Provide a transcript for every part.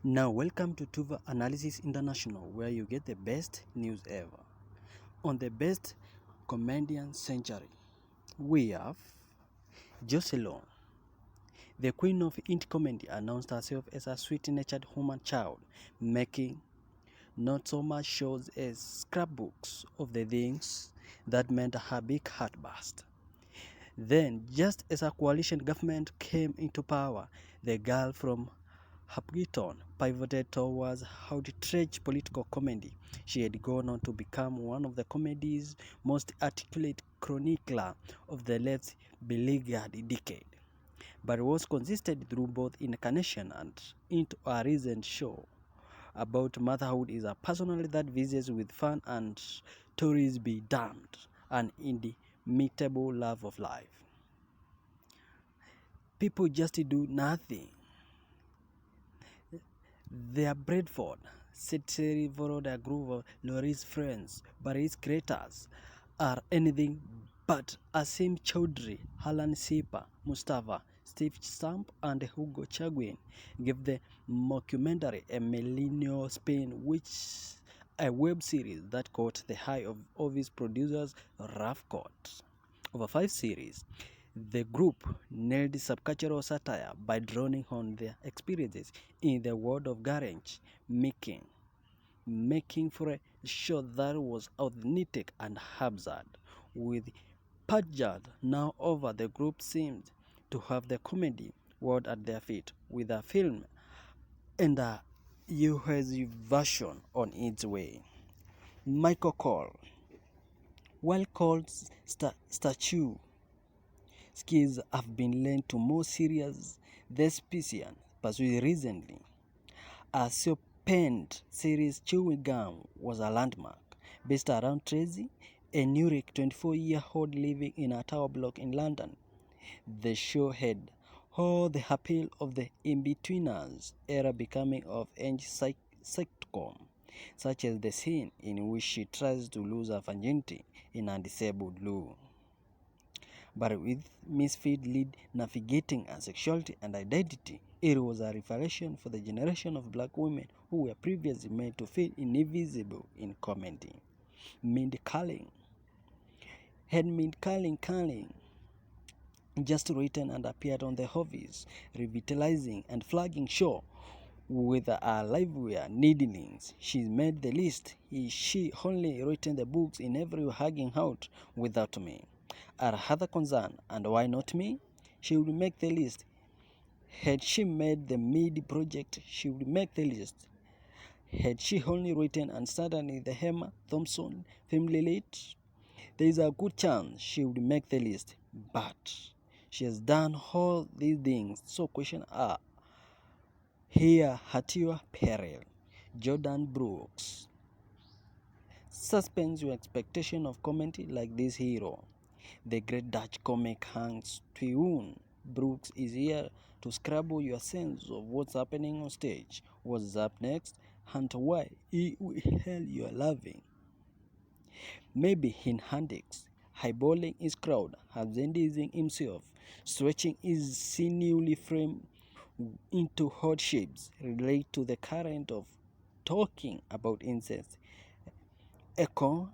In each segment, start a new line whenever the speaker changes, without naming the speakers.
Now, welcome to Tuva Analysis International, where you get the best news ever. On the best comedian century, we have Jocelyn, the queen of indie comedy, announced herself as a sweet-natured human child, making not so much shows as scrapbooks of the things that meant her big heart burst. Then, just as a coalition government came into power, the girl from Hapgiton pivoted towards outrage political comedy. She had gone on to become one of the comedy's most articulate chronicler of the left's beleaguered decade, but was consistent through both incarnation and into a recent show about motherhood is a personality that visits with fun and stories be damned, an inimitable love of life. People just do nothing. They are Bradford, Seteri Voroda Groove, Laurie's friends, but its creators are anything but Asim Chaudhry, Halan Sipa, Mustafa, Steve Stamp, and Hugo Chagwin give the mockumentary a millennial spin, which a web series that caught the eye of its producers, Rough Cut. Over 5 series, the group nailed subcultural satire by drawing on their experiences in the world of garage making for a show that was authentic and absurd. With Pajad now over, the group seemed to have the comedy world at their feet, with a film and a US version on its way. Michael Cole, while Cole's statue skills have been lent to more serious thespian pursuits recently. A self-penned series, Chewing Gum, was a landmark, based around Tracy, a Nurek 24-year-old living in a tower block in London. The show had all the appeal of the In-Betweeners era becoming of-age sitcom, such as the scene in which she tries to lose her virginity in a disabled loo. But with misfit lead navigating her sexuality and identity, it was a revelation for the generation of black women who were previously made to feel invisible in comedy. Mind Calling just written and appeared on the Office, revitalizing and flagging show with her livelier needlings. She made the list. She only written the books in every hanging out without me. Her other concern, and why not me? She would make the list. Had she made the mid project, she would make the list. Had she only written and started in the Emma Thompson family late, there is a good chance she would make the list. But she has done all these things, so questions are here at your peril. Jordan Brooks. Suspends your expectation of comedy like this hero. The great Dutch comic Hans Twyun Brooks is here to scrabble your sense of what's happening on stage, what's up next, and why hell you are laughing. Maybe in handix, highballing his crowd, absenteeing himself, stretching his sinewy frame into odd shapes, relate to the current of talking about incest, economics,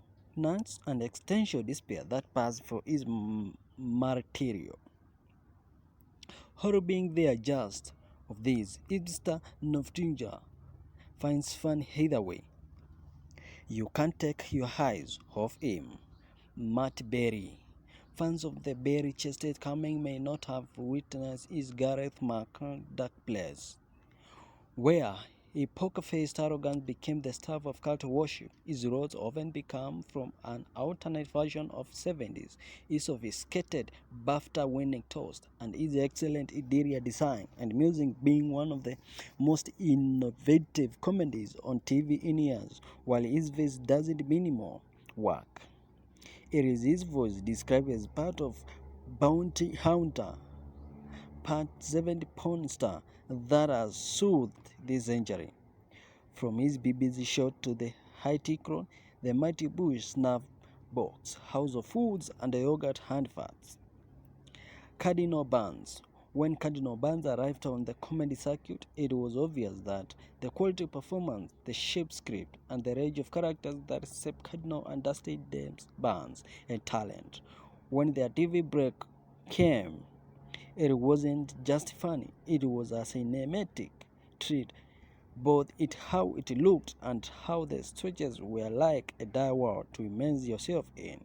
and existential despair that passed for his martyrio. Horror being there just of this, Mr. Noftinja finds fun either way. You can't take your eyes off him. Matt Berry. Fans of the Berry-chested coming may not have witnessed his Gareth McCormack plays, where a poker-faced arrogance became the staff of cult worship. His roles often become from an alternate version of 70s, his sophisticated BAFTA-winning toast, and his excellent interior design and music being one of the most innovative comedies on TV in years, while his voice doesn't minimal work. It is his voice described as part of Bounty Hunter, part 70 porn star that has soothed this injury. From his BBC show to the Haiti Crown, the Mighty Bush Snuff Box, House of Foods, and the Yogurt Handfarts. Cardinal Barnes, When Cardinal Barnes arrived on the comedy circuit, it was obvious that the quality of performance, the shape script, and the range of characters that set Cardinal understated Barnes' and talent. When their TV break came, it wasn't just funny, it was a cinematic treat. Both it how it looked and how the stretches were like a dialogue to immerse yourself in.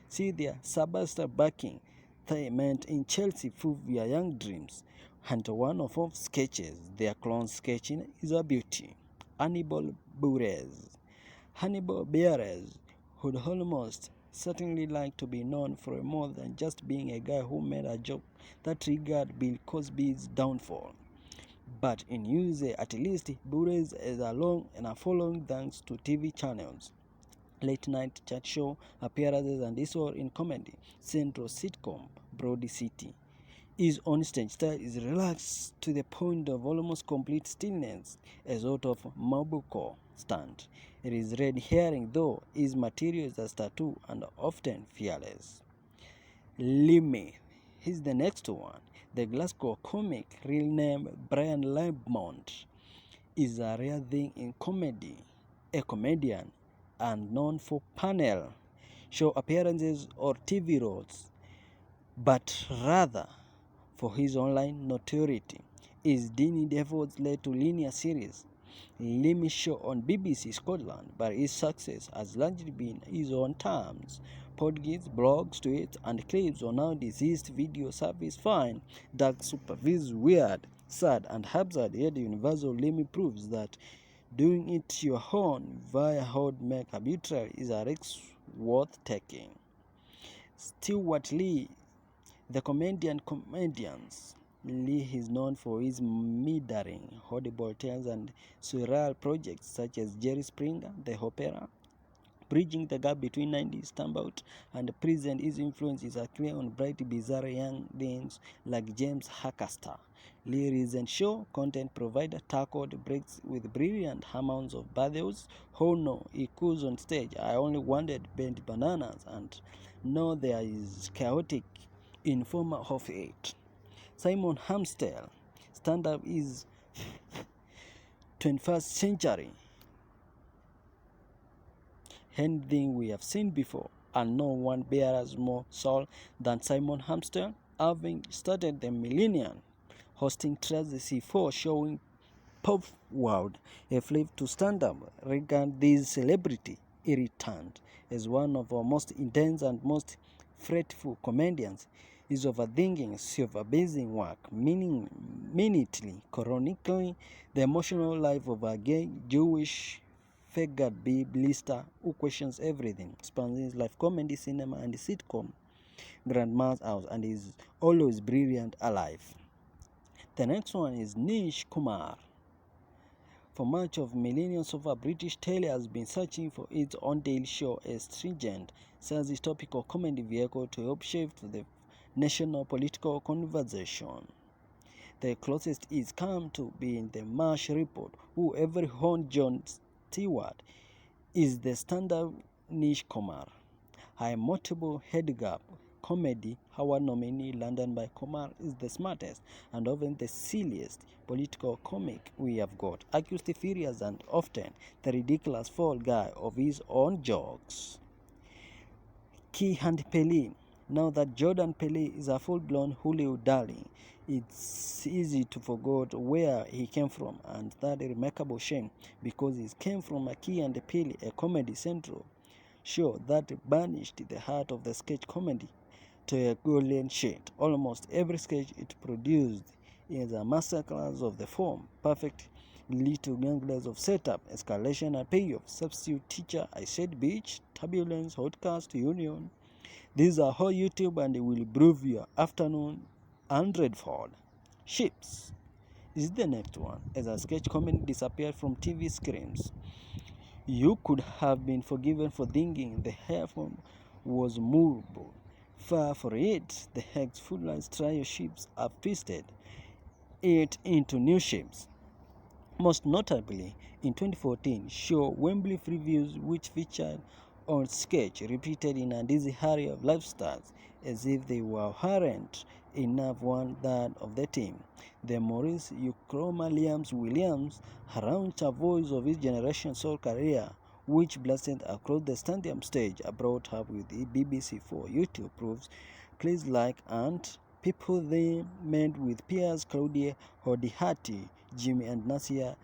See their Sebastian backing, they meant in Chelsea Prove Your Young Dreams, and one of sketches, their clone sketching is a beauty. Hannibal Buress. Hannibal Buress would almost certainly like to be known for more than just being a guy who made a joke that triggered Bill Cosby's downfall. But in USA, at least, Buress is a long and a following thanks to TV channels, late night chat show appearances, and his role in comedy central sitcom Broad City. His on-stage style is relaxed to the point of almost complete stillness, a sort of Mabuko stunt. It is red herring, though his material is a tattoo and often fearless. Lemmy. He's the next one. The Glasgow comic, real name Brian Lamont, is a rare thing in comedy, a comedian, and known for panel show appearances or TV roles, but rather for his online notoriety. His Dini Devils led to linear series, Lemmy show on BBC Scotland, but his success has largely been his own terms. Podcasts, blogs, tweets, and clips on now deceased video service Fine, Dark Supervis, Weird, Sad, and Absurd, yet Universal Lemmy proves that doing it your own via Hod make arbitrary is a risk worth taking. Stuart Lee, the comedians. Lee is known for his meandering, audible tales and surreal projects such as Jerry Springer, The Opera, bridging the gap between 90s standout and present. His influence is clear on bright, bizarre young things like James Harcaster. Lee recent show content provider tackled breaks with brilliant amounts of bathos. Oh no, he coos on stage. I only wanted bent bananas, and no, there is chaotic informer of it. Simon Hamstel, stand-up is 21st century. Anything we have seen before, and no one bears more soul than Simon Hamstel, having started the millennium, hosting Tracy 4 showing Pop World, a flip to stand-up. Regard this celebrity irritant as one of our most intense and most fretful comedians. Is overthinking, self-abasing work, minutely, chronically, the emotional life of a gay Jewish figure B blister who questions everything, spans his life comedy, cinema, and sitcom, grandma's house, and is always brilliant alive. The next one is Nish Kumar. For much of millennials of a British telly has been searching for its own daily show, a stringent, says topical comedy vehicle to help shape the national political conversation. The closest is come to being the Marsh Report, who every horn John Stewart is the standard Nish Kumar. High multiple headgap comedy Howard nominee London by Kumar is the smartest and often the silliest political comic we have got, accused furious and often the ridiculous fall guy of his own jokes. Key and Pele. Now that Jordan Pele is a full-blown Hollywood darling, it's easy to forget where he came from, and that a remarkable shame, because he came from a Key and Pele, a comedy central show that banished the heart of the sketch comedy to a golden shade. Almost every sketch it produced is a masterclass of the form, perfect little ganglers of setup, escalation and payoff, substitute teacher, I said beach, turbulence, hotcast, union. These are all YouTube and will improve your afternoon hundredfold. Ships is the next one, as a sketch comedy disappeared from TV screens. You could have been forgiven for thinking the hair form was movable. Far for it, the ex-footlights trio ships have twisted it into new shapes. Most notably, in 2014, show Wembley Previews, which featured on sketch repeated in a dizzy hurry of lifestyles as if they were weren't enough one third of the team. The Maurice Euchroma Williams, around a voice of his generation's soul career, which blasted across the stadium stage, brought up with the BBC for YouTube proves plays like and people they met with peers Claudia Hodihati, Jimmy and Nasia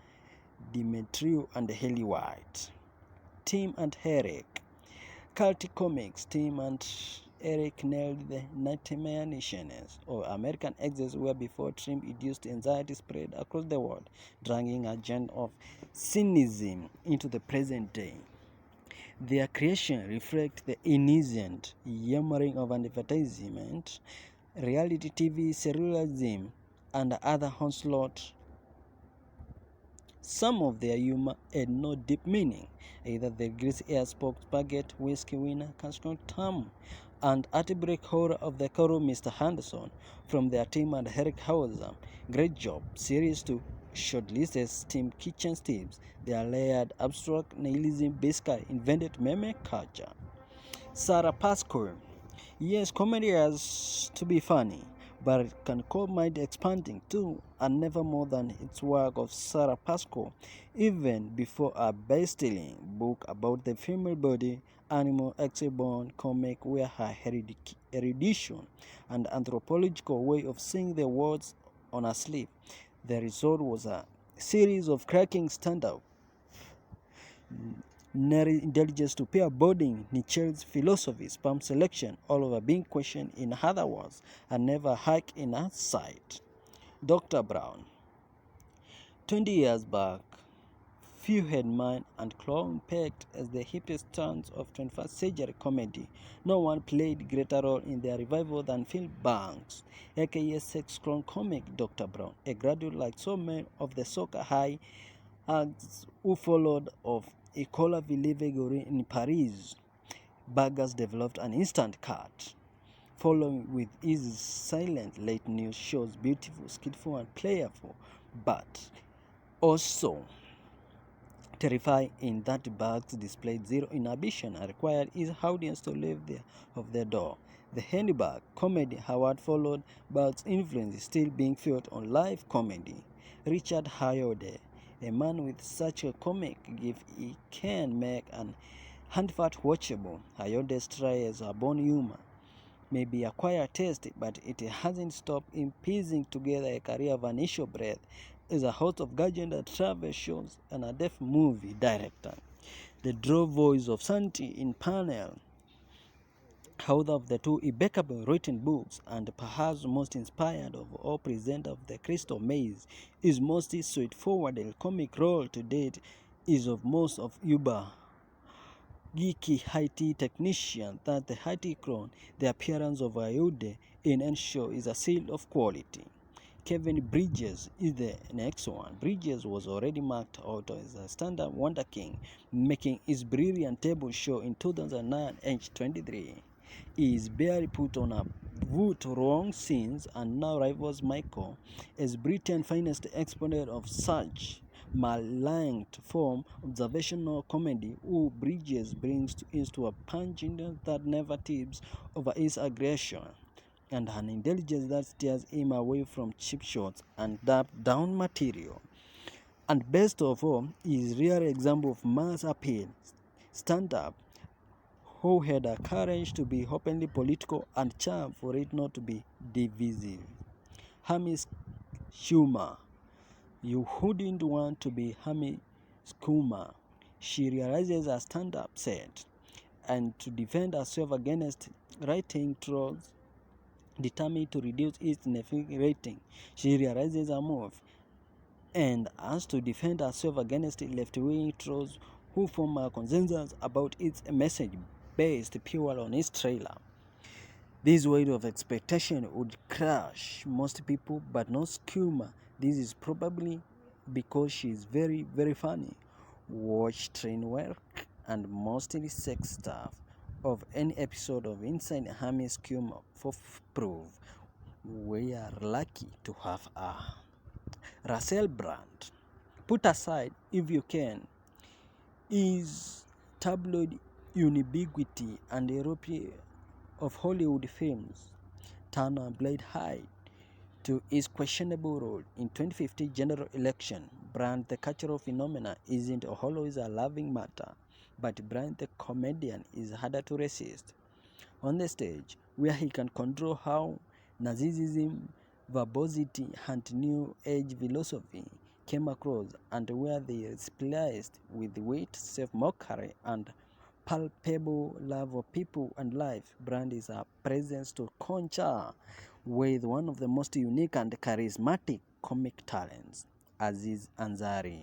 Dimitriou and Haley White. Tim and Eric. Celtic Comics, Tim and Eric nailed the nightmare nations of American exes where before Trump-induced anxiety spread across the world, dragging a genre of cynicism into the present day. Their creation reflects the incessant yammering of advertisement, reality TV, serialism, and other onslaught. Some of their humor had no deep meaning. Either the greasy air spoke spaghetti whiskey winner, Cascon Tam, and heartbreak horror of the coral Mr. Henderson from their team and Eric Hauser. Great job. Series 2 shortlisted Team Kitchen Tips. Their layered abstract nihilism basically invented meme culture. Sarah Pascoe. Yes, comedy has to be funny, but it can mind expanding too, and never more than its work of Sarah Pascoe, even before a best-selling book about the female body, animal exhibition comic where her erudition and anthropological way of seeing the words on her sleeve. The result was a series of cracking stand-up intelligence to pair boarding, Nietzsche's philosophy, sperm selection, all over being questioned in other words, and never hike in her sight. Dr. Brown. 20 years back, few had mind and clown pegged as the hippest stars of 21st century comedy. No one played greater role in their revival than Phil Banks, aka sex clown comic Dr. Brown, a graduate like so many of the soccer high acts who followed of École Villevigore in Paris. Burgers developed an instant cut, following with his silent late news shows, beautiful, skillful, and playful, but also terrifying in that Bugs displayed zero inhibition and required his audience to leave their door. The Handbag comedy Howard followed Bugs' influence is still being felt on live comedy. Richard Hayode, a man with such a comic gift he can make an handfat watchable. Hayode's tries a born humor may be acquired taste, but it hasn't stopped him piecing together a career of initial breath as a host of gadget travel shows and a deaf movie director. The draw voice of Santi in panel, author of the two impeccable written books and perhaps most inspired of all present of the Crystal Maze, his most straightforward and comic role to date is of most of Uber geeky IT technician that the IT crown, the appearance of Ayude in any show is a seal of quality. Kevin Bridges is the next one. Bridges was already marked out as a standard Wonder King, making his brilliant table show in 2009 aged 23. He is barely put on a voot wrong scenes and now rivals Michael as Britain's finest exponent of such maligned form observational comedy who Bridges brings into a pungent that never tips over his aggression and an intelligence that steers him away from cheap shots and dubbed down material. And best of all, he is a rare example of mass appeal stand-up who had a courage to be openly political and charm for it not to be divisive. Hamis humor. You wouldn't want to be Hami Skuma. She realizes her stand-up set and to defend herself against writing trolls determined to reduce its Netflix rating. She realizes her move and has to defend herself against left-wing trolls who form a consensus about its message based purely on its trailer. This weight of expectation would crush most people, but not Skuma. This is probably because she is very, very funny. Watch train work and mostly sex stuff of any episode of Inside Hamis Skuma for proof. We are lucky to have her. Russell Brand. Put aside, if you can, is tabloid ubiquity and Europe of Hollywood films, Turner played high to his questionable role in 2015 general election. Brand the cultural phenomena isn't always a laughing matter, but Brand the comedian is harder to resist. On the stage, where he can control how narcissism, verbosity, and new age philosophy came across, and where they is spliced with wit, self-mockery, and palpable love of people and life, Brand is a presence to conjure with one of the most unique and charismatic comic talents, Aziz Ansari.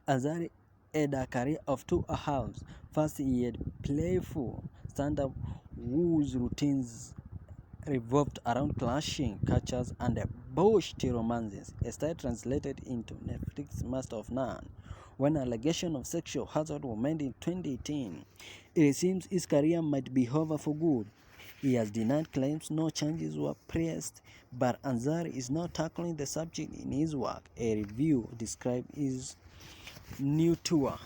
Ansari had a career of two halves. First, he had playful stand-up whose routines revolved around clashing cultures and bullshit romances, a style translated into Netflix's Master of None. When allegations of sexual assault were made in 2018, it seems his career might be over for good. He has denied claims no charges were pressed, but Ansari is now tackling the subject in his work. A review described his new tour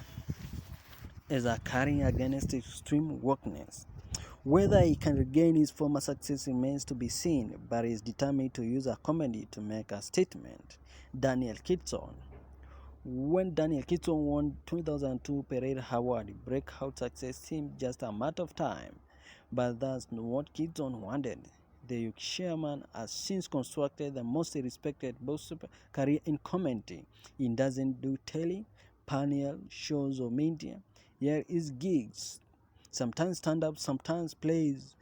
as a carrying against extreme wokeness. Whether he can regain his former success remains to be seen, but he is determined to use a comedy to make a statement. Daniel Kitson. When Daniel Kitson won 2002 Parade Award, breakout success seemed just a matter of time. But that's not what Kitson wanted. The Yorkshireman has since constructed the most respected super career in comedy. He doesn't do telly, panel, shows or media. Here is gigs. Sometimes stand-up, sometimes plays,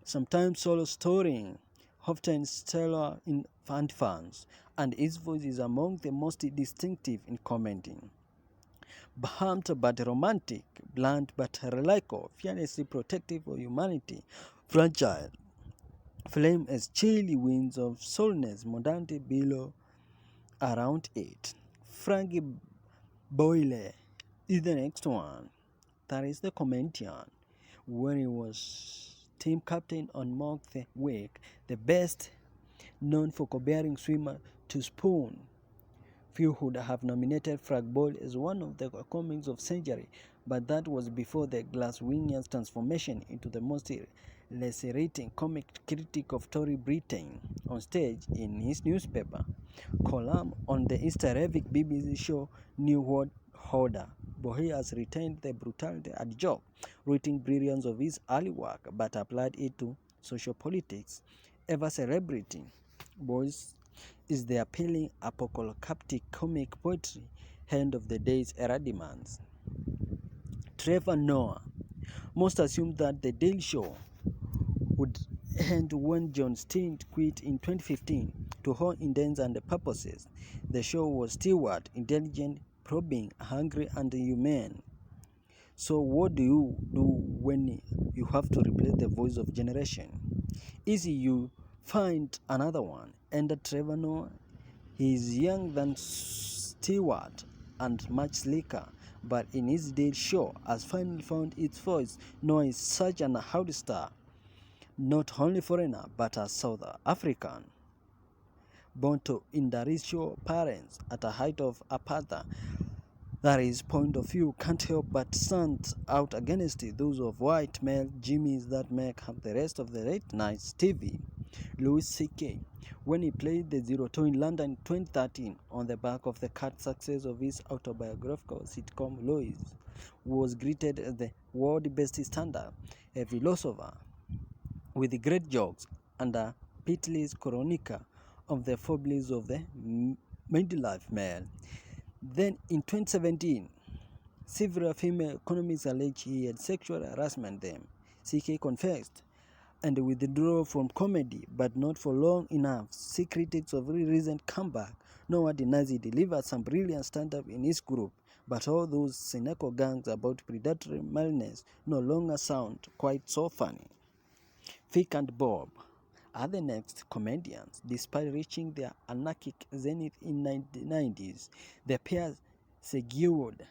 sometimes solo storying, often stellar in fans, and his voice is among the most distinctive in commenting. Blunt but romantic, blunt but reliable, fearlessly protective of humanity, fragile, flame as chilly winds of soulness, modernity below around it. Frankie Boyle is the next one. That is the comedian. When he was team captain on Mock the Wiig, the best known for comparing swimmer to spoon. Few would have nominated Frank Boyle as one of the comics of century, but that was before the Glaswegian transformation into the most lacerating comic critic of Tory Britain. On stage, in his newspaper column on the hysterical BBC show New World Order, but he has retained the brutality and joke, writing brilliance of his early work, but applied it to social politics. Ever celebrity, Boyce is the appealing apocalyptic comic poetry end of the day's era demands. Trevor Noah. Most assumed that the Daily Show would end when Jon Stewart quit in 2015 to all intents and purposes. The show was steward, intelligent, probing, hungry, and humane. So what do you do when you have to replace the voice of generation? Easy, you find another one. And Trevor Noah, he is young than Stewart and much slicker, but in his Daily Show has finally found its voice. Noah is such an out star, not only foreigner but a South African. Born to interracial parents at a height of apartheid, that his point of view can't help but stand out against those of white male Jimmys that make up the rest of the late night TV. Louis C.K. When he played the Zero Two in London in 2013 on the back of the cult success of his autobiographical sitcom Louis, was greeted as the world's best stand-up, a philosopher with great jokes and a pitiless chronicle of the foibles of the midlife male. Then in 2017, several female economists alleged he had sexual harassment them. CK confessed and withdrew from comedy, but not for long enough. See critics of recent comeback. No one denies he delivered some brilliant stand-up in his group, but all those cynical gangs about predatory maleness no longer sound quite so funny. Vic and Bob are the next comedians. Despite reaching their anarchic zenith in the 1990s, the pair segued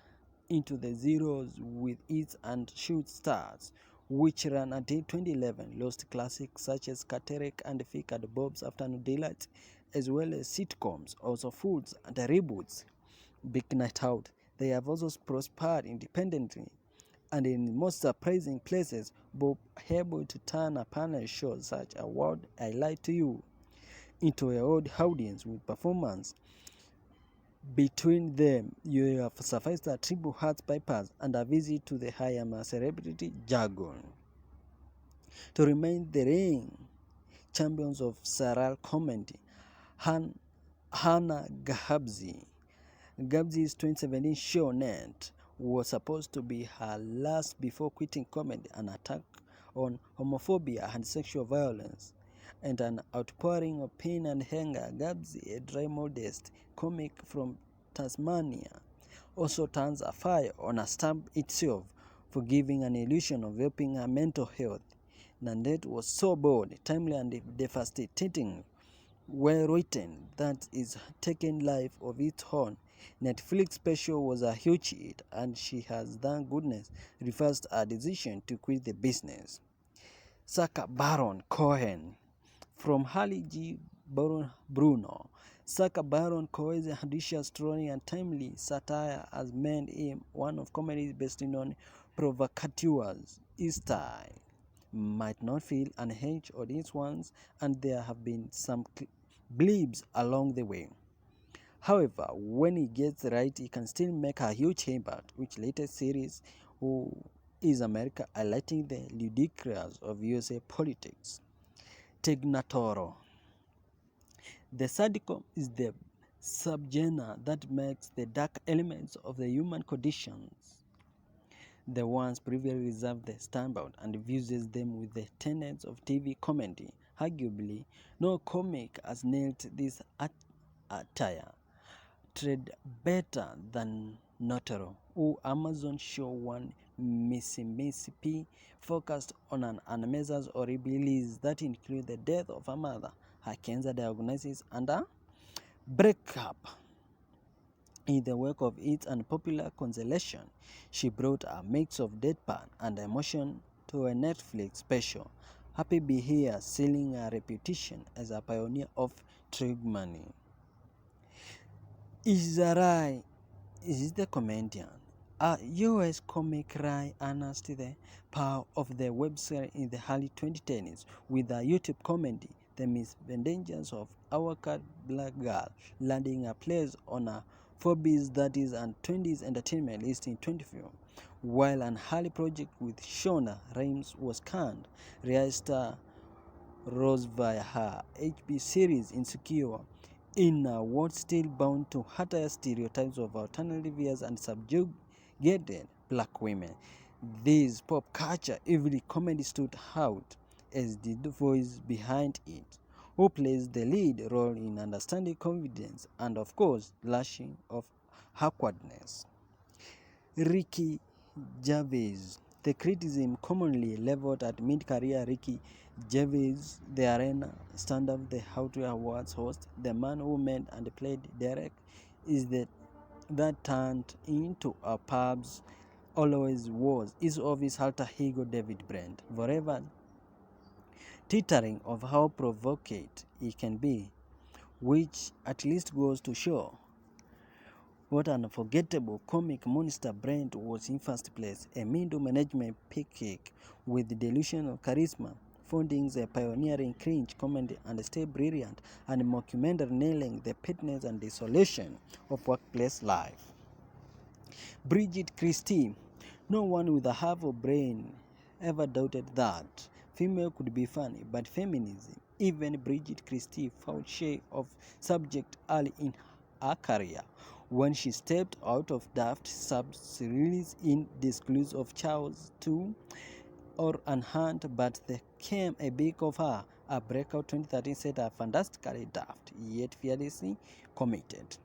into the zeros with Eats and Shoot Stars, which ran until 2011, lost classics such as Katerek and Vic and Bob's Afternoon Delight, as well as sitcoms, also Foods and reboots. Big Night Out. They have also prospered independently and in most surprising places, Bob able to turn a panel show such a "Word I Lied to You" into a old audience with performance. Between them, you have sufficed a triple heart bypass and a visit to the I am a celebrity jargon. To remain the reigning champions of Saral comedy, Hannah Gabzi's 2017 show Net was supposed to be her last before quitting comedy, an attack on homophobia and sexual violence, and an outpouring of pain and anger. Gabzi, a dry, modest comic from Tasmania, also turns a fire on a stamp itself for giving an illusion of helping her mental health. Nanette was so bold, timely, and devastating, well written that it's taken life of its own. Netflix special was a huge hit, and she has, thank goodness, reversed her decision to quit the business. Sacha Baron Cohen. From Harley G. Bruno, Sacha Baron Cohen's audacious, trolling, and timely satire has made him one of comedy's best-known provocateurs. His style might not feel unhinged on its ones, and there have been some bleeps along the way. However, when he gets right, he can still make a huge impact, which latest series, Who is America, highlighting the ludicrous of USA politics. Tignatoro. The sadicom is the subgenre that makes the dark elements of the human conditions, the ones previously reserved the standout, and fuses them with the tenets of TV comedy. Arguably, no comic has nailed this attire trade better than Notaro, who Amazon show one Mississippi focused on an anamnesis horribilis that include the death of a mother, her cancer diagnosis, and a breakup. In the wake of its unpopular cancellation, she brought a mix of deadpan and emotion to a Netflix special. Happy Be Here, sealing her reputation as a pioneer of trigmany. Is the comedian. A US comic Rai harnessed the power of the website in the early 2010s with a YouTube comedy, The Misadventures of Our Cat Black Girl, landing a place on a Forbes 30s and 20s entertainment list in 2015. While an early project with Shonda Rhimes was canned, Rai star rose via her HBO series Insecure in a world still bound to utter stereotypes of alternative years and subjugated black women. This pop culture heavily comedy stood out as the voice behind it, who plays the lead role in understanding confidence and, of course, lashing of awkwardness. Ricky Gervais. The criticism commonly leveled at mid-career Ricky Gervais, the Arena stand-up, the Howdy Awards host, the man who made and played Derek, is that turned into a pub's always was, is of his alter ego David Brent, forever tittering of how provocate he can be, which at least goes to show what an unforgettable comic monster Brent was in first place, a middle management pancake with delusional charisma, founding a pioneering cringe comedy and stay brilliant and mockumentary nailing the pettiness and desolation of workplace life. Bridget Christie. No one with a half a brain ever doubted that female could be funny, but feminism, even Bridget Christie found share of subject early in her career when she stepped out of Daft Sub's release in Disclose of Charles 2 or Unhunt, but there came a big of her. A breakout 2013 set her fantastically daft, yet fearlessly committed.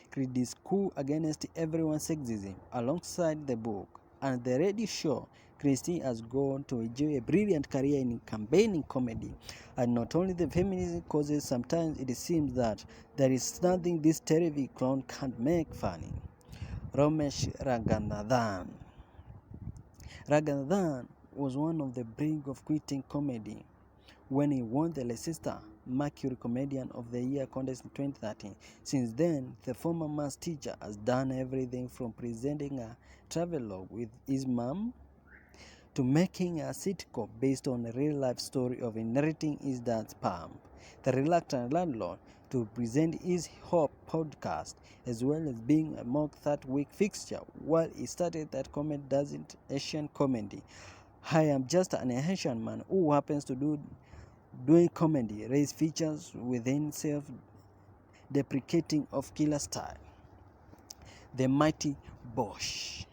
Critics coup against everyone's sexism alongside the book and the radio show. Christine has gone to enjoy a brilliant career in campaigning comedy, and not only the feminism causes. Sometimes it seems that there is nothing this terrific clown can't make funny. Ramesh Raghunathan. Raghunathan was one of the brink of quitting comedy when he won the Leicester Mercury Comedian of the Year contest in 2013. Since then, the former maths teacher has done everything from presenting a travelogue with his mom to making a sitcom based on a real-life story of inheriting his dad's farm. The reluctant landlord to present his Hope podcast as well as being a mock that week fixture while he started that comedy doesn't Asian comedy. I am just an Asian man who happens to doing comedy, raise features within self-deprecating of killer style. The mighty Bosch,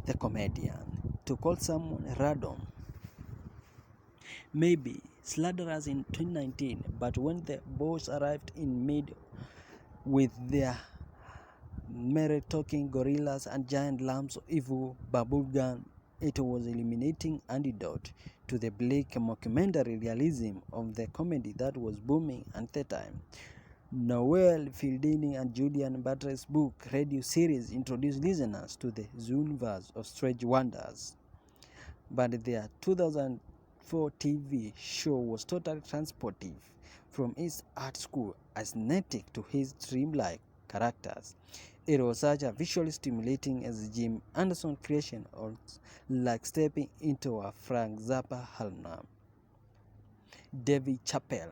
the comedian, to call someone random, maybe slanderous in 2019, but when the Bosch arrived in mid with their talking gorillas and giant lumps of evil bubblegum, it was illuminating antidote to the bleak mockumentary realism of the comedy that was booming at the time. Noel Fielding and Julian Butler's book radio series introduced listeners to the universe of strange wonders. But their 2004 TV show was totally transportive, from his art school aesthetic to his dreamlike characters. It was such a visually stimulating as Jim Anderson creation, or like stepping into a Frank Zappa album. David Chappelle.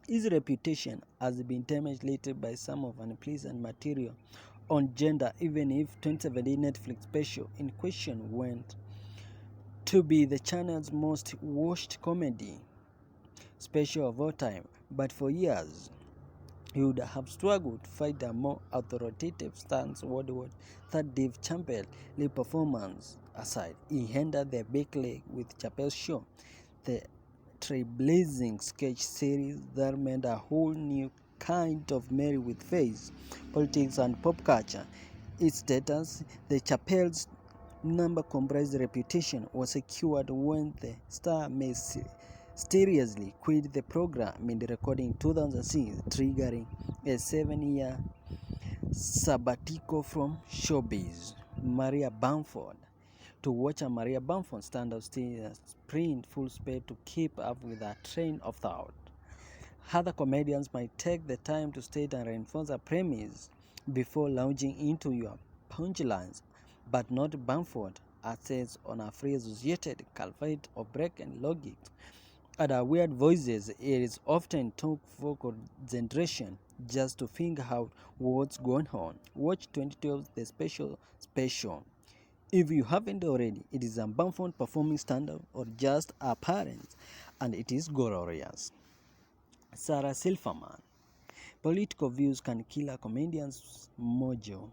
His reputation has been damaged lately by some of unpleasant material on gender, even if 2017 Netflix special in question went to be the channel's most watched comedy special of all time. But for years, he would have struggled to find a more authoritative stance worldwide that Dave Chappelle performance aside. He entered the big league with Chappelle's show, the trailblazing sketch series that made a whole new kind of merry with face, politics, and pop culture. Its status, the Chappelle's number comprised reputation, was secured when the star mysteriously quit the program mid-recording in 2006, triggering a 7-year sabbatical from showbiz. Maria Bamford. To watch a Maria Bamford stand-up sprint full speed to keep up with a train of thought. Other comedians might take the time to state and reinforce a premise before launching into your punchlines, but not Bamford, as says on a free associated calculate or break and logic. And our weird voices, it is often took for concentration just to figure out what's going on. Watch 2012 The Special. If you haven't already, it is a Bamford performing stand-up or just apparent, and it is glorious. Sarah Silverman. Political views can kill a comedian's mojo.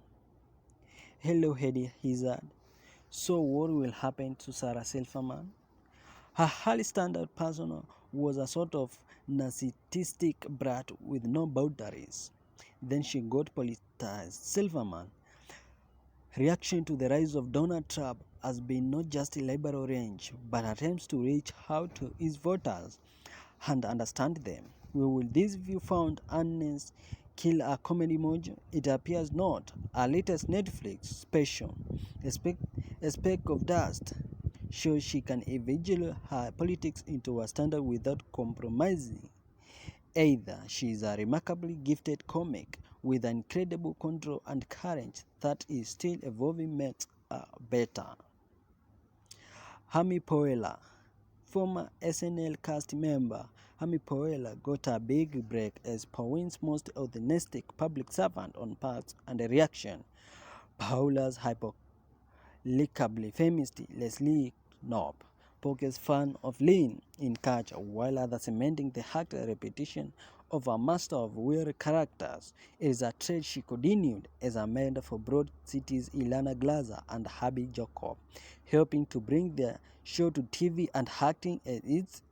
Hello, Eddie Izzard. So what will happen to Sarah Silverman? Her early stand-up persona was a sort of narcissistic brat with no boundaries. Then she got politicized. Silverman reaction to the rise of Donald Trump has been not just a liberal range, but attempts to reach out to his voters and understand them. Will this view found honest kill a comedy mojo? It appears not. Our latest Netflix special, A Speck of Dust, shows she can evangelise her politics into a standard without compromising. Either she is a remarkably gifted comic with an incredible control and courage that is still evolving makes her better. Amy Poehler. Former SNL cast member Amy Poehler got a big break as Pauline's most authentic public servant on Parks and Reaction. Paula's hypothetically famous Leslie Knope, Poke's fan of lean in culture, while others cementing the actor reputation of a master of weird characters. It is a trade she continued as a mentor for Broad City's Ilana Glazer and Abby Jacob, helping to bring the show to TV and acting as its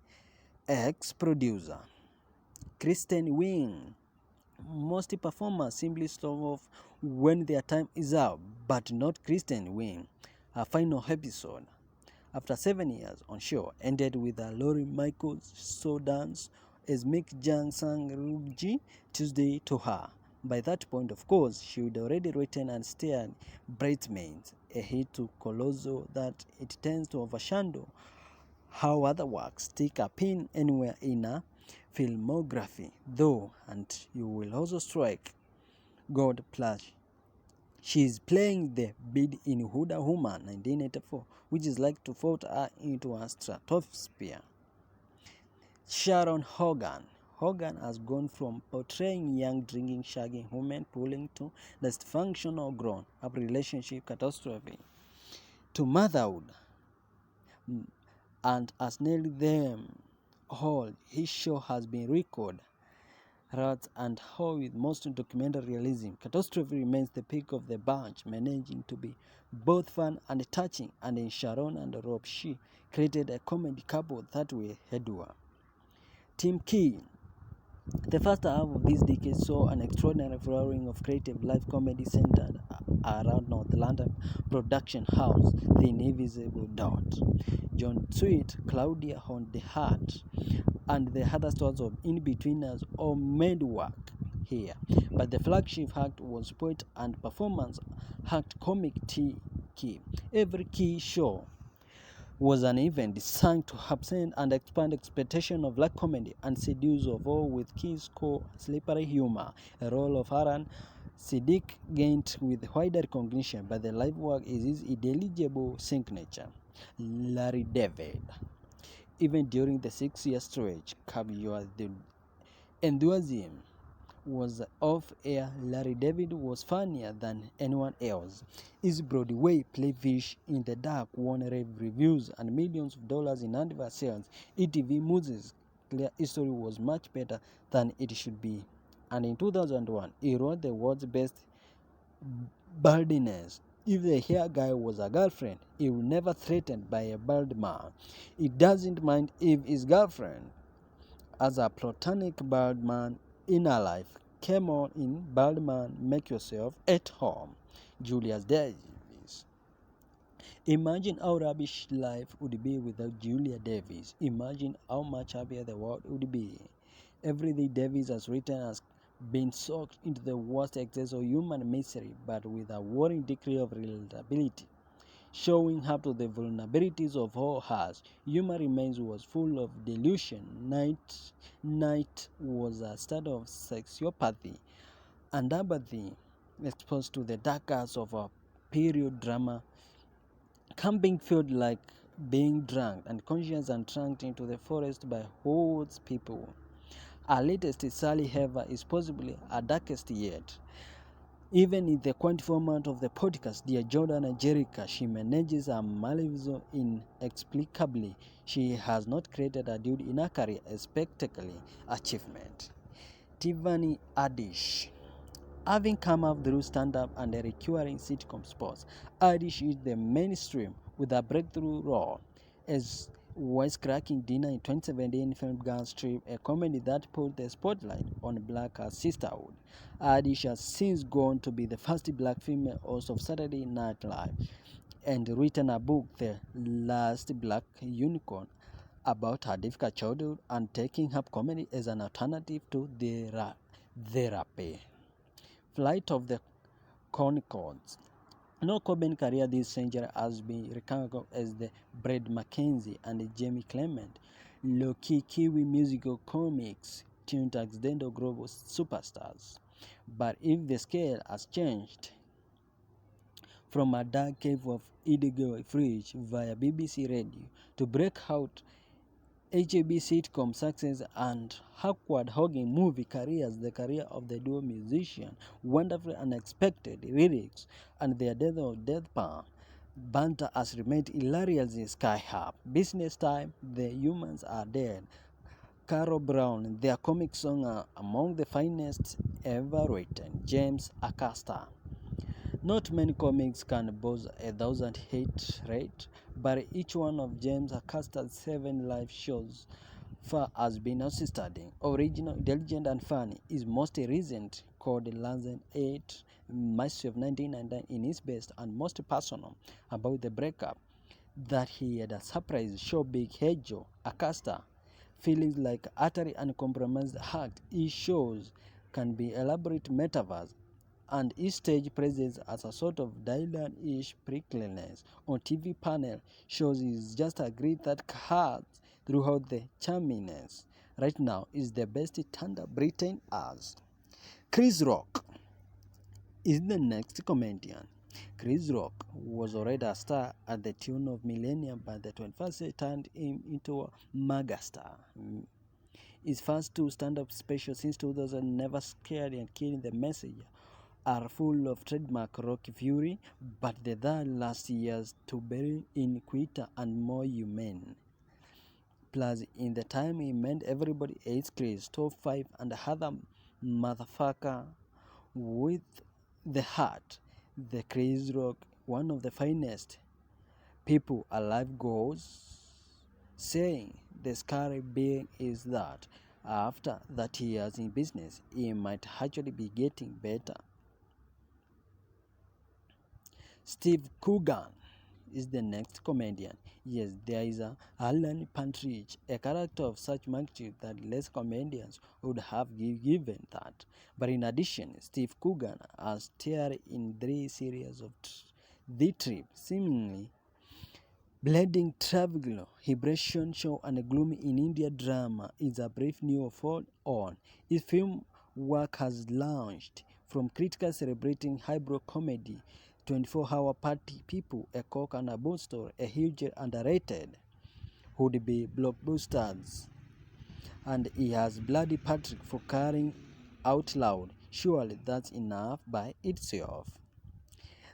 ex-producer. Kristen Wiig. Most performers simply stop off when their time is up, but not Kristen Wiig. Her final episode, after 7 years on show, ended with a Lori Michaels show dance as Mick Jang sang Rugi Tuesday to her. By that point, of course, she would already written and starred Bridesmaids, a hit to Colosso that it tends to overshadow how other works take a pin anywhere in a filmography, though, and you will also strike God plus She is playing the bid in Huda Woman 1984, which is like to float her into a stratosphere. Sharon Horgan. Horgan has gone from portraying young drinking shagging women pulling to dysfunctional grown up relationship catastrophe to motherhood and has nailed them all. His show has been recorded rats and how with most documentary realism. Catastrophe remains the peak of the bunch, managing to be both fun and touching, and in Sharon and Rob she created a comedy couple that will endure. Team Key. The first half of this decade saw an extraordinary flowering of creative live comedy centered around North London production house The Invisible Dot. John Sweet, Claudia on the Heart, and the other stars of In-Betweeners all made work here. But the flagship act was poet and performance act comic T. Key. Every Key show was an event designed to upsend and expand expectation of black comedy and seduce of all with Key's core slippery humor. A role of Haran Siddiq gained with wider recognition, but the live work is his intelligible signature. Larry David. Even during the 6-year stretch, Cabio's enthusiasm was off-air. Larry David was funnier than anyone else. His Broadway play Fish in the Dark won rave reviews and millions of dollars in advert sales. ETV Moses' clear history was much better than it should be. And in 2001, he wrote the world's best baldness. If the hair guy was a girlfriend, he was never threatened by a bald man. He doesn't mind if his girlfriend as a platonic bald man in her life. Come on in, bald man, make yourself at home. Julius Davis. Imagine how rubbish life would be without Julia Davis. Imagine how much happier the world would be. Everything Davis has written has been soaked into the worst excess of human misery, but with a worrying degree of relatability. Showing up to the vulnerabilities of all us, Human Remains was full of delusion. Night was a state of sociopathy and apathy, exposed to the dark arts of a period drama. Camping felt like being drunk and conscious and tranked into the forest by hordes people. Our latest Sally ever is possibly our darkest yet. Even in the quaint format of the podcast, Dear Jordan and Jerica, she manages her malevolence inexplicably. She has not created a dude in her career, a spectacular achievement. Tiffany Haddish. Having come up through stand-up and a recurring sitcom spots, Haddish is the mainstream with a breakthrough role as wisecracking Dina in 2017 film Girls Trip, a comedy that put the spotlight on black sisterhood. Haddish has since gone to be the first black female host of Saturday Night Live and written a book, The Last Black Unicorn, about her difficult childhood and taking up comedy as an alternative to therapy. Flight of the Conchords. No Coben career this century has been recognized as the Brad Mackenzie and Jamie Clement low-key Kiwi musical comics tuned accidental global superstars. But if the scale has changed from a dark cave of illegal fridge via BBC Radio to breakout HAB sitcom success and awkward Horgan movie careers, the career of the duo musician, wonderfully unexpected lyrics, and their death of deadpan banter has remained hilariously sky up. Business time, the humans are dead. Carol Brown, their comic song are among the finest ever written. James Acosta. Not many comics can boast 1,000 hit rate, but each one of James Acosta's 7 live shows far has been outstanding. Original, intelligent, and funny. His most recent, called Lanzen 8, Mystery of 1999, in his best and most personal about the breakup, that he had a surprise show Big Hedjo Acosta. Feelings like utterly uncompromised act he shows can be elaborate metaverse, and his stage presence as a sort of Dylan-ish prickliness on TV panel shows is just a grit that cuts throughout the charminess. Right now is the best stand-up Britain has. Chris Rock. is the next comedian. Chris Rock was already a star at the tune of millennium, but the 21st century turned him into a megastar. His first two stand-up specials since 2000, Never Scared and Killing the Messenger, are full of trademark Rocky fury, but the third last year's To Bury in Quitter and More Humane. Plus, in the time he meant everybody hates Chris, top 5 and other motherfucker with the heart, the Chris Rock, one of the finest people alive, goes saying the scary being is that after 30 years in business, he might actually be getting better. Steve Coogan is the next comedian. Yes, there is a Alan Partridge, a character of such magnitude that less comedians would have given that. But in addition, Steve Coogan has starred in 3 series of The Trip, seemingly blending travel, hibernation show, and a gloomy in India drama is a brief new fall on. His film work has launched from critics celebrating highbrow comedy, 24-hour party people, a cock and a bone store, a huge underrated would be blockbusters, and he has Bloody Patrick for crying out loud. Surely that's enough by itself.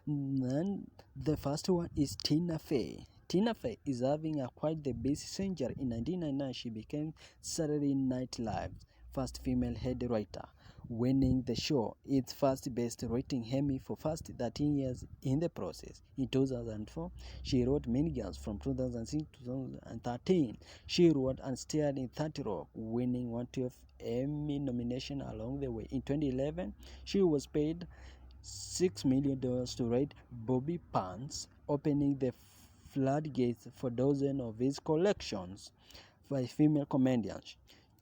And the first one is Tina Fey. Tina Fey is having a quite the busy century. In 1999, she became Saturday Night Live's first female head writer, winning the show its first best rating Emmy for first 13 years in the process. In 2004, she wrote Mean Girls from 2006 to 2013. She wrote and starred in 30 Rock, winning 112 Emmy nomination along the way. In 2011, she was paid $6 million to write Bobby Pants, opening the floodgates for dozens of his collections by female comedians.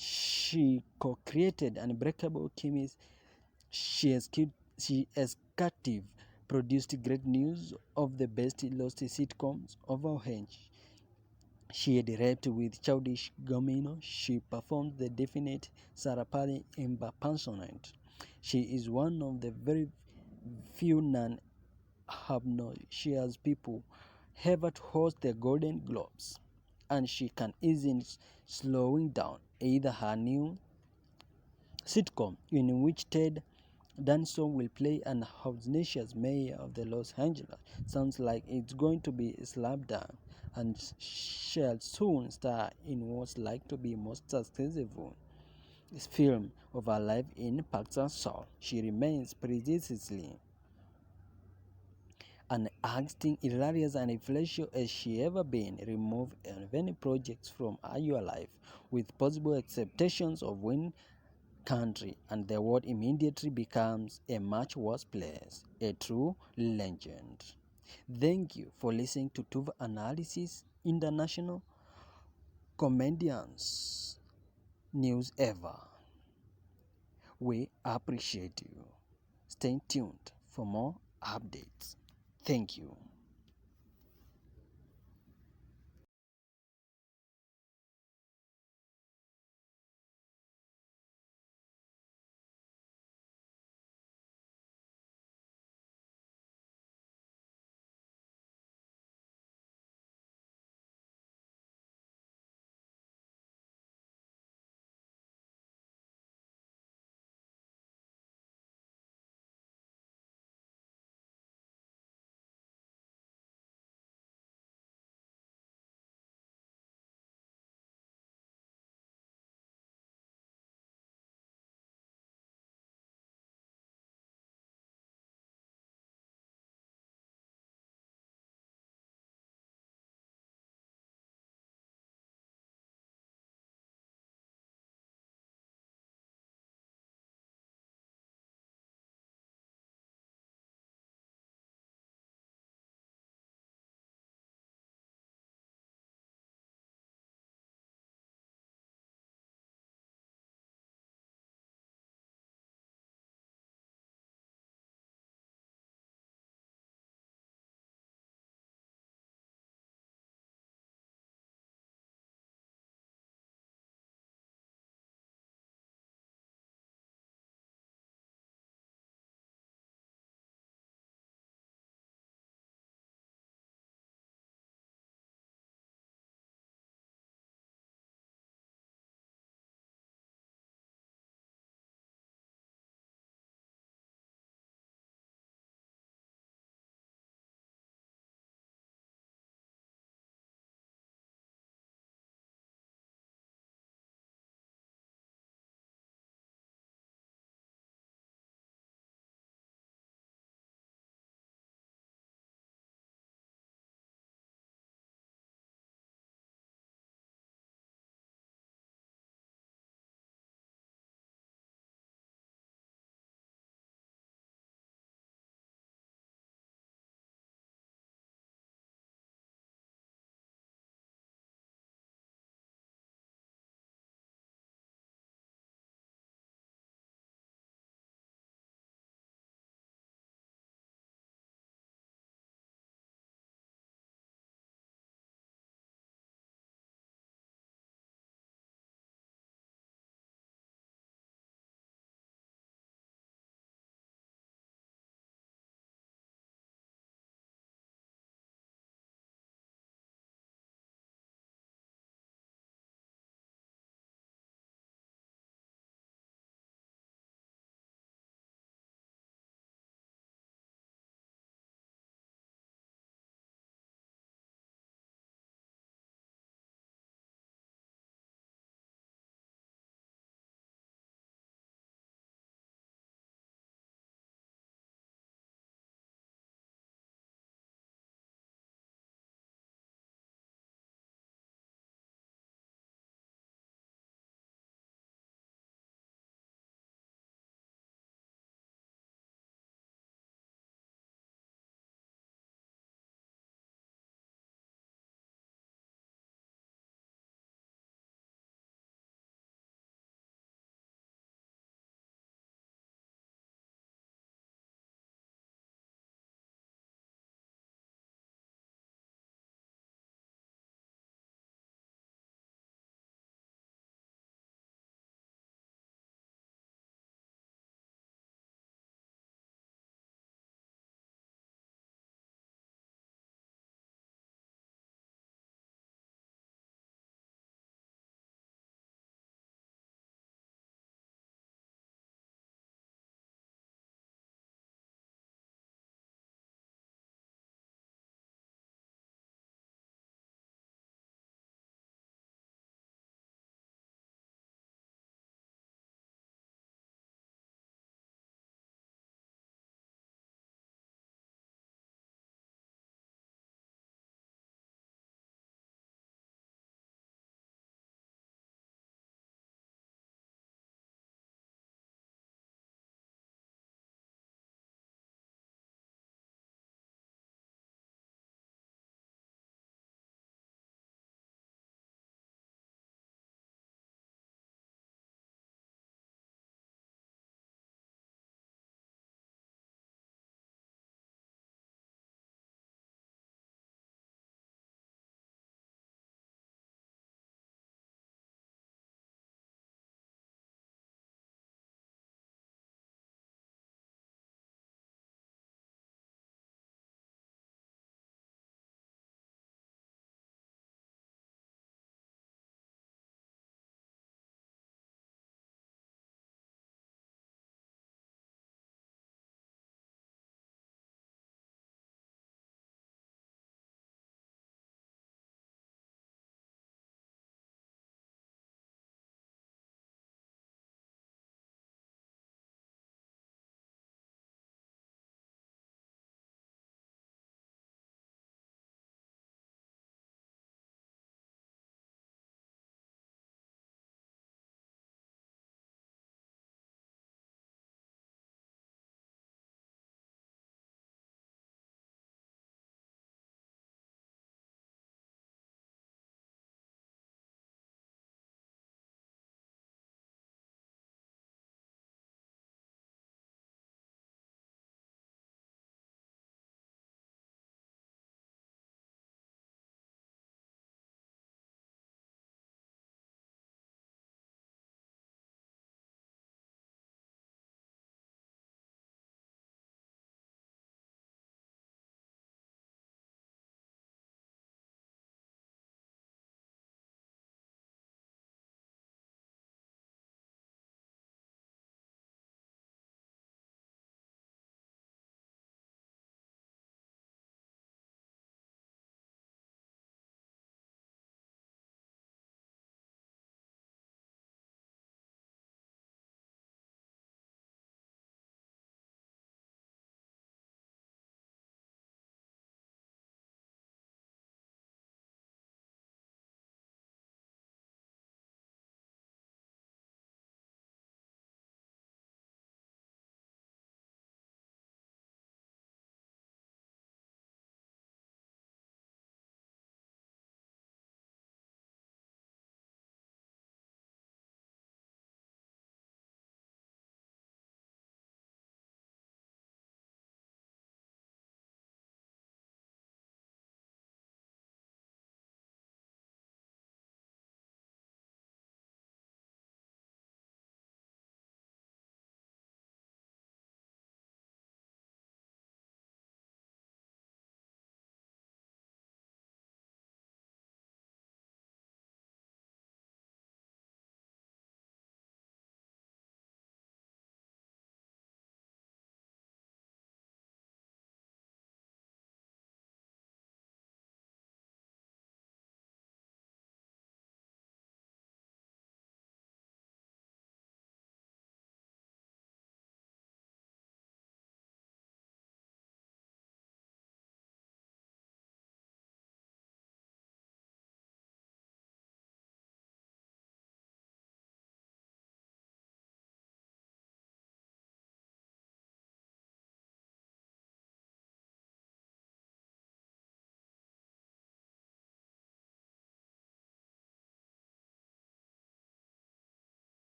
She co-created Unbreakable Kimmy. She executive produced Great News of the best lost sitcoms of our age. She had rapped with Childish Gambino. She performed the definite Sarah Palin impersonate. She is one of the very few non-obnoxious people ever to host the Golden Globes, and she can easily slowing down either her new sitcom in which Ted Danson will play an obnoxious mayor of the Los Angeles. Sounds like it's going to be slammed down, and shall soon star in what's like to be most successful film of her life in Pakistan. She remains precisely and acting hilarious and influential as she ever been, remove any projects from your life, with possible exceptions of when country and the world immediately becomes a much worse place, a true legend. Thank you for listening to Tuva Analysis International Comedians News Ever. We appreciate you. Stay tuned for more updates. Thank you.